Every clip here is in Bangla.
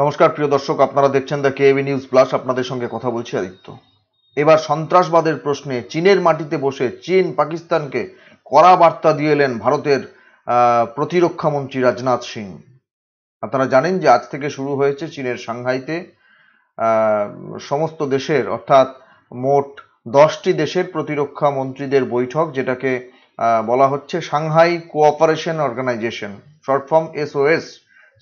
নমস্কার প্রিয় দর্শক, আপনারা দেখছেন দ্য কেএবি নিউজ প্লাস। আপনাদের সঙ্গে কথা বলছি আদিত্য। এবার সন্ত্রাসবাদের প্রশ্নে চীনের মাটিতে বসে চীন পাকিস্তানকে কড়া বার্তা দিয়ে এলেন ভারতের প্রতিরক্ষা মন্ত্রী রাজনাথ সিং। আপনারা জানেন যে আজ থেকে শুরু হয়েছে চীনের সাংহাইতে সমস্ত দেশের অর্থাৎ মোট 10টি দেশের প্রতিরক্ষা মন্ত্রীদের বৈঠক, যেটাকে বলা হচ্ছে Shanghai Cooperation Organisation, short form SOS।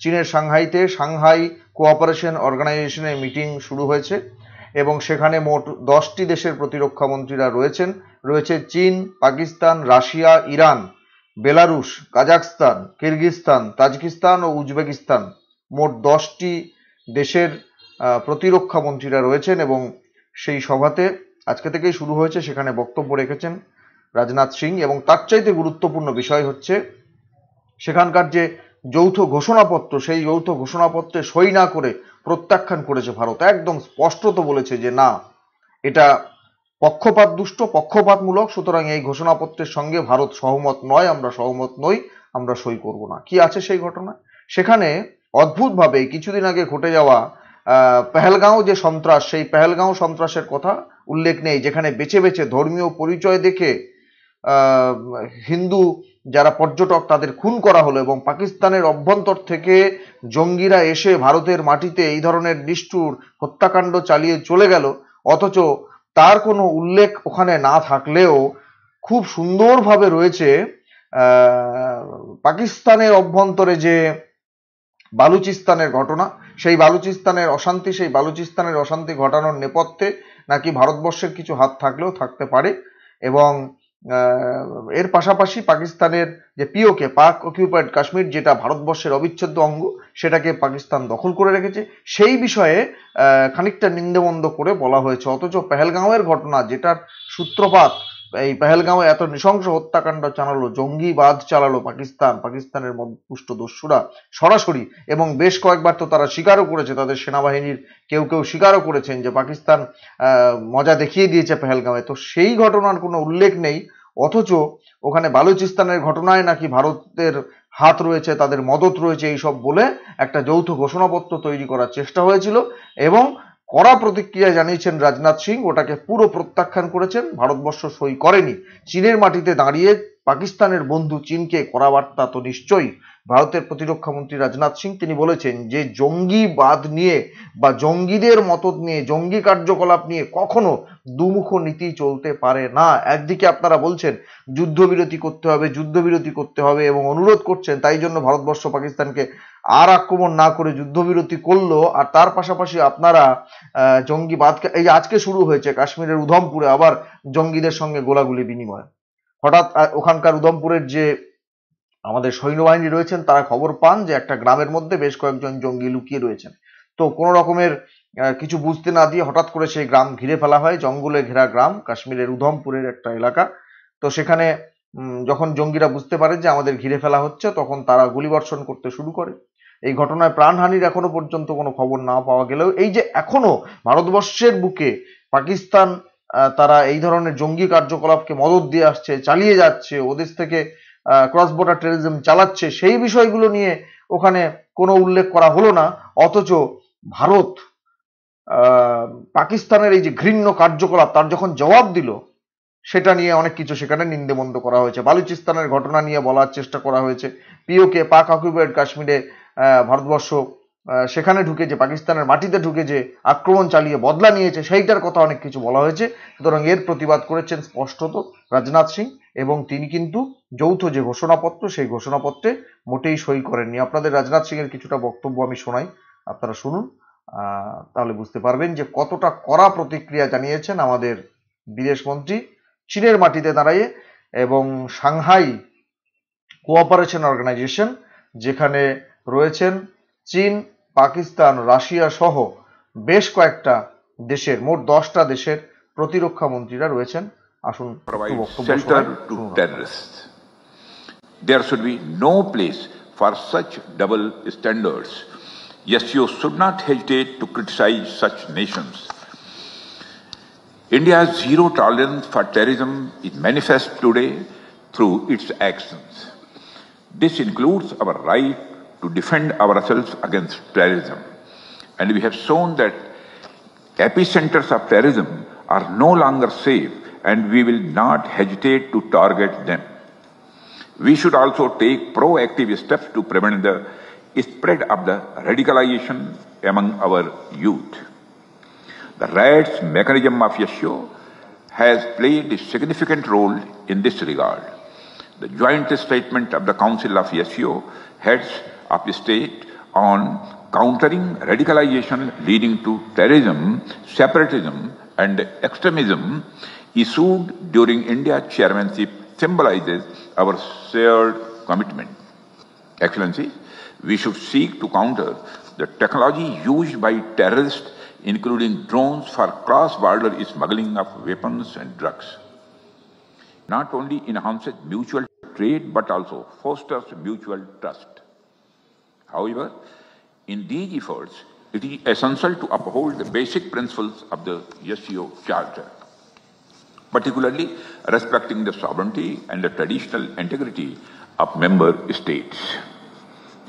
চীনের সাংহাইতে সাংহাই কোঅপারেশন অর্গানাইজেশনের মিটিং শুরু হয়েছে এবং সেখানে মোট 10টি দেশের প্রতিরক্ষা মন্ত্রীরা রয়েছে চীন, Pakistan, Russia, Iran, Belarus, Kazakhstan, Kyrgyzstan, Tajikistan ও উজবেকিস্তান। মোট 10টি দেশের প্রতিরক্ষা মন্ত্রীরা রয়েছেন এবং সেই সভাতে আজকে থেকেই শুরু হয়েছে। সেখানে বক্তব্য রেখেছেন রাজনাথ সিং এবং তার চাইতে গুরুত্বপূর্ণ বিষয় হচ্ছে সেখানকার যে যৌথ ঘোষণাপত্র, সেই যৌথ ঘোষণাপত্রে সই না করে প্রত্যাখ্যান করেছে ভারত। একদম স্পষ্টত বলেছে যে না, এটা পক্ষপাতমূলক, সুতরাং এই ঘোষণাপত্রের সঙ্গে ভারত সহমত নয়, আমরা সহমত নই, আমরা সই করব না। কি আছে সেই ঘটনায়? সেখানে অদ্ভুতভাবে কিছুদিন আগে ঘটে যাওয়া পেহেলগাঁও যে সন্ত্রাস, সেই পেহেলগাঁও সন্ত্রাসের কথা উল্লেখ নেই, যেখানে বেছে বেছে ধর্মীয় পরিচয় দেখে হিন্দু যারা পর্যটক তাদের খুন করা হলো এবং পাকিস্তানের অভ্যন্তর থেকে জঙ্গিরা এসে ভারতের মাটিতে এই ধরনের নিষ্ঠুর হত্যাকাণ্ড চালিয়ে চলে গেল। অথচ তার কোনো উল্লেখ ওখানে না থাকলেও খুব সুন্দরভাবে রয়েছে পাকিস্তানের অভ্যন্তরে যে বালুচিস্তানের ঘটনা, সেই বালুচিস্তানের অশান্তি ঘটানোর নেপথ্যে নাকি ভারতবর্ষের কিছু হাত থাকলেও থাকতে পারে। এবং এর পাশাপাশি পাকিস্তানের যে POK, পাক অকিউপাইড কাশ্মীর, যেটা ভারতবর্ষের অবিচ্ছেদ্য অঙ্গ, সেটাকে পাকিস্তান দখল করে রেখেছে, সেই বিষয়ে খানিকটা নিন্দাবন্ধ করে বলা হয়েছে। অথচ পেহেলগাঁওয়ের ঘটনা, যেটার সূত্রপাত, এই পেহেলগাঁওয়ে এত নৃশংস হত্যাকাণ্ড চালালো, জঙ্গিবাদ চালালো পাকিস্তানের মধ্যপুষ্ট দস্যুরা সরাসরি, এবং বেশ কয়েকবার তো তারা স্বীকারও করেছে, তাদের সেনাবাহিনীর কেউ স্বীকারও করেছেন যে পাকিস্তান মজা দেখিয়ে দিয়েছে পেহেলগাঁওয়ে। তো সেই ঘটনার কোনো উল্লেখ নেই, অথচ ওখানে বালুচিস্তানের ঘটনায় নাকি ভারতের হাত রয়েছে, তাদের মদত রয়েছে, এইসব বলে একটা যৌথ ঘোষণাপত্র তৈরি করার চেষ্টা হয়েছিল এবং কড়া প্রতিক্রিয়া জানিয়েছেন রাজনাথ সিং। ওটাকে পুরো প্রত্যাখ্যান করেছেন, ভারতবর্ষ সই করেনি। চীনের মাটিতে দাঁড়িয়ে পাকিস্তানের বন্ধু চীনকে কড়া বার্তা তো নিশ্চয়ই। ভারতের প্রতিরক্ষা মন্ত্রী রাজনাথ সিং তিনি বলেছেন যে জঙ্গিবাদ নিয়ে বা জঙ্গিদের মদত নিয়ে, জঙ্গি কার্যকলাপ নিয়ে কখনো দুমুখ নীতি চলতে পারে না। একদিকে আপনারা বলছেন যুদ্ধবিরতি করতে হবে এবং অনুরোধ করছেন, তাই জন্য ভারতবর্ষ পাকিস্তানকে আর আক্রমণ না করে যুদ্ধবিরতি করলো, আর তার পাশাপাশি আপনারা জঙ্গিবাদ, এই যে আজকে শুরু হয়েছে কাশ্মীরের উধমপুরে আবার জঙ্গিদের সঙ্গে গোলাগুলি বিনিময়। হঠাৎ ওখানকার উধমপুরের যে আমাদের সৈন্যবাহিনী রয়েছেন, তারা খবর পান যে একটা গ্রামের মধ্যে বেশ কয়েকজন জঙ্গি লুকিয়ে রয়েছেন। তো কোনো রকমের কিছু বুঝতে না দিয়ে হঠাৎ করে সেই গ্রাম ঘিরে ফেলা হয়। জঙ্গলে ঘেরা গ্রাম, কাশ্মীরের উধমপুরের একটা এলাকা। তো সেখানে যখন জঙ্গিরা বুঝতে পারে যে আমাদের ঘিরে ফেলা হচ্ছে, তখন তারা গুলিবর্ষণ করতে শুরু করে। এই ঘটনায় প্রাণহানির এখনো পর্যন্ত কোনো খবর না পাওয়া গেলেও এই যে এখনো ভারতবর্ষের বুকে পাকিস্তান তারা এই ধরনের জঙ্গি কার্যকলাপকে মদত দিয়ে আসছে, চালিয়ে যাচ্ছে, ওদের থেকে ক্রস বর্ডার টেররিজম চালাচ্ছে, সেই বিষয়গুলো নিয়ে ওখানে কোনো উল্লেখ করা হলো না। অথচ ভারত পাকিস্তানের এই যে ঘৃণ্য কার্যকলাপ, তার যখন জবাব দিল, সেটা নিয়ে অনেক কিছু সেখানে নিন্দাবন্ধ করা হয়েছে। বালুচিস্তানের ঘটনা নিয়ে বলার চেষ্টা করা হয়েছে। POK, পাক অকিউপাইড কাশ্মীরে ভারতবর্ষ সেখানে ঢুকে যে পাকিস্তানের মাটিতে ঢুকে যে আক্রমণ চালিয়ে বদলা নিয়েছে, সেইটার কথা অনেক কিছু বলা হয়েছে। সুতরাং এর প্রতিবাদ করেছেন স্পষ্টত রাজনাথ সিং এবং তিনি কিন্তু যৌথ যে ঘোষণাপত্র, সেই ঘোষণাপত্রে মোটেই সই করেননি। আপনাদের রাজনাথ সিং এর কিছুটা বক্তব্য আমি শোনাই, আপনারা শুনুন, তাহলে বুঝতে পারবেন যে কতটা কড়া প্রতিক্রিয়া জানিয়েছেন আমাদের বিদেশমন্ত্রী চীনের মাটিতে দাঁড়িয়ে। এবং সাংহাই কোঅপারেশন অর্গানাইজেশন, যেখানে রয়েছেন চীন, পাকিস্তান, রাশিয়া সহ বেশ কয়েকটা দেশের, মোট 10টা দেশের প্রতিরক্ষা মন্ত্রীরা রয়েছেন। আসুন বক্তব্য শোনাই। There should be no place for such double standards. Yes, you should not hesitate to criticize such nations. India's zero tolerance for terrorism is manifest today through its actions. This includes our right to defend ourselves against terrorism. and we have shown that epicenters of terrorism are no longer safe, and we will not hesitate to target them. We should also take proactive steps to prevent the spread of the radicalization among our youth. The RADS mechanism of SCO has played a significant role in this regard. The joint statement of the Council of SCO Heads of State on countering radicalization leading to terrorism, separatism, and extremism, issued during India's chairmanship, symbolizes our shared commitment. Excellencies, we should seek to counter the technology used by terrorists, including drones, for cross-border smuggling of weapons and drugs. Not only enhances mutual trade, but also fosters mutual trust. However, in these efforts, it is essential to uphold the basic principles of the SCO Charter, particularly respecting the sovereignty and the traditional integrity of member states.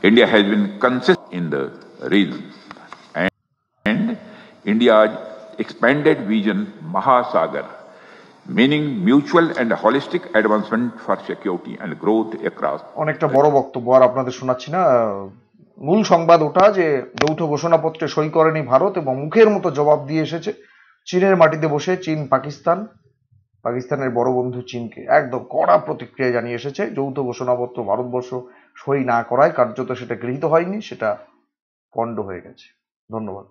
India has been consistent in the region, and India's expanded vision, Mahasagar, meaning mutual and holistic advancement for security and growth across. অনেকটা বড় বক্তব্য আর আপনাদের শোনাচ্ছি না। মূল সংবাদ ওটা যে যৌথ ঘোষণাপত্রে সই করেনি ভারত এবং মুখের মতো জবাব দিয়ে এসেছে চীনের মাটিতে বসে। চীন পাকিস্তানের বড় বন্ধু চীনকে একদম কড়া প্রতিক্রিয়া জানিয়ে এসেছে। যৌথ ঘোষণাপত্র ভারতবর্ষ সই না করায় কার্যত সেটা গৃহীত হয়নি, সেটা পণ্ড হয়ে গেছে। ধন্যবাদ।